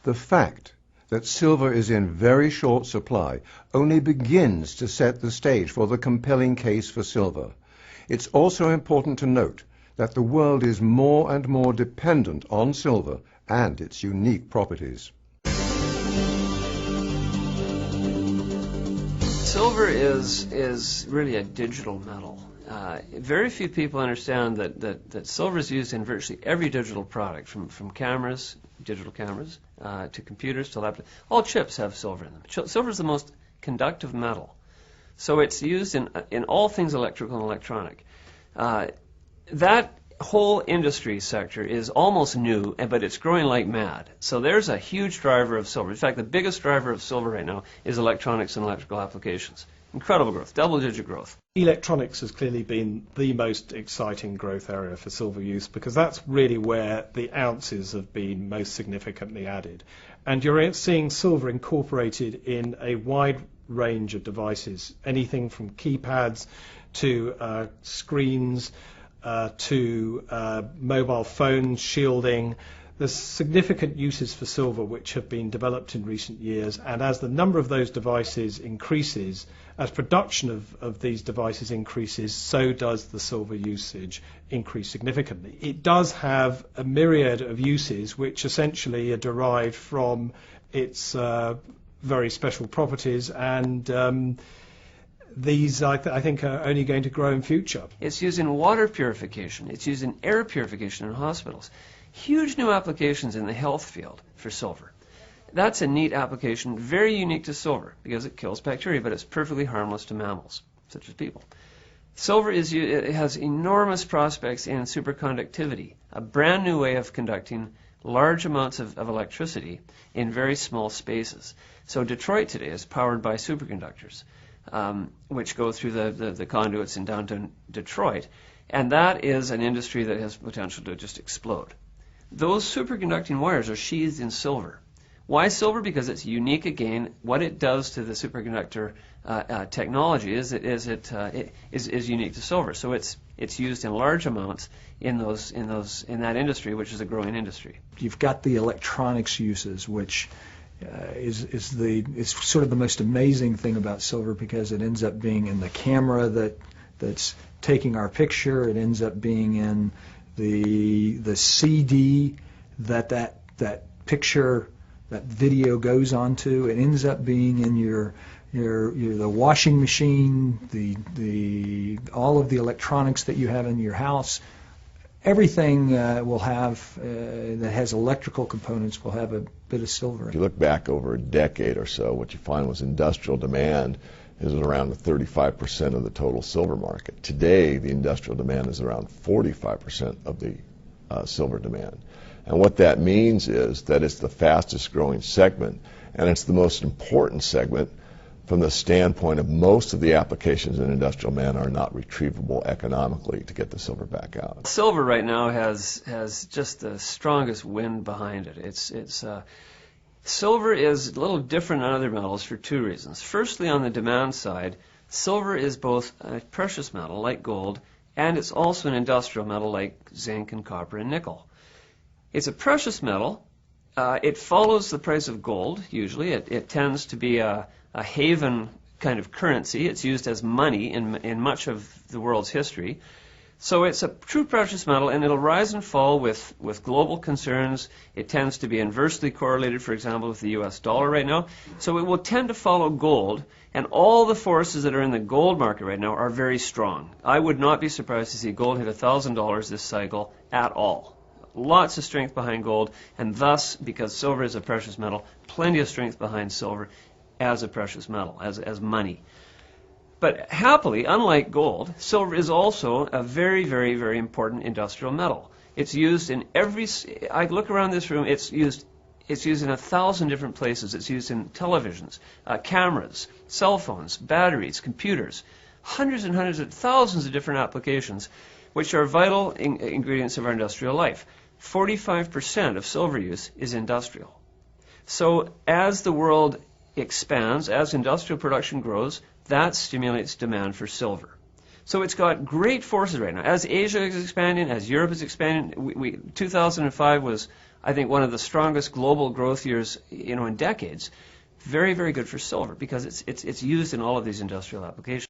The fact that silver is in very short supply only begins to set the stage for the compelling case for silver. It's also important to note that the world is more and more dependent on silver and its unique properties. Silver is really a digital metal. Very few people understand that silver is used in virtually every digital product, from cameras, digital cameras, to computers, to laptops. All chips have silver in them. Silver is the most conductive metal. So it's used in all things electrical and electronic. That whole industry sector is almost new, but it's growing like mad. So there's a huge driver of silver. In fact, the biggest driver of silver right now is electronics and electrical applications. Incredible growth, double-digit growth. Electronics has clearly been the most exciting growth area for silver use, because that's really where the ounces have been most significantly added. And you're seeing silver incorporated in a wide range of devices, anything from keypads to screens, to mobile phones, shielding. There's significant uses for silver which have been developed in recent years, and as the number of those devices increases, as production of these devices increases, so does the silver usage increase significantly. It does have a myriad of uses which essentially are derived from its very special properties, and these, I think, are only going to grow in future. It's used in water purification. It's used in air purification in hospitals. Huge new applications in the health field for silver. That's a neat application, very unique to silver, because it kills bacteria, but it's perfectly harmless to mammals, such as people. Silver it has enormous prospects in superconductivity, a brand new way of conducting large amounts of electricity in very small spaces. So Detroit today is powered by superconductors, which go through the conduits in downtown Detroit, and that is an industry that has potential to just explode. Those superconducting wires are sheathed in silver. Why silver? Because it's unique again. What it does to the superconductor technology is unique to silver. So it's used in large amounts in that industry, which is a growing industry. You've got the electronics uses, which is sort of the most amazing thing about silver, because it ends up being in the camera that's taking our picture. It ends up being in the CD that picture, that video goes onto. It ends up being in the washing machine, the all of the electronics that you have in your house. Everything will have that has electrical components will have a bit of silver. If you look back over a decade or so, what you find was industrial demand is around 35% of the total silver market. Today, the industrial demand is around 45% of the silver demand. And what that means is that it's the fastest growing segment, and it's the most important segment from the standpoint of most of the applications in industrial demand are not retrievable economically to get the silver back out. Silver right now has just the strongest wind behind it. Silver is a little different than other metals for two reasons. Firstly, on the demand side, silver is both a precious metal like gold, and it's also an industrial metal like zinc and copper and nickel. It's a precious metal. It follows the price of gold, usually. It tends to be a haven kind of currency. It's used as money in much of the world's history. So it's a true precious metal, and it'll rise and fall with global concerns. It tends to be inversely correlated, for example, with the US dollar right now. So it will tend to follow gold, and all the forces that are in the gold market right now are very strong. I would not be surprised to see gold hit $1,000 this cycle at all. Lots of strength behind gold, and thus, because silver is a precious metal, plenty of strength behind silver as a precious metal, as money. But happily, unlike gold, silver is also a very, very, very important industrial metal. It's used in I look around this room, it's used in 1,000 different places. It's used in televisions, cameras, cell phones, batteries, computers, hundreds and hundreds of thousands of different applications, which are vital ingredients of our industrial life. 45% of silver use is industrial. So as the world expands, as industrial production grows, that stimulates demand for silver. So it's got great forces right now. As Asia is expanding, as Europe is expanding, 2005 was I think one of the strongest global growth years, in decades. Very, very good for silver because it's used in all of these industrial applications.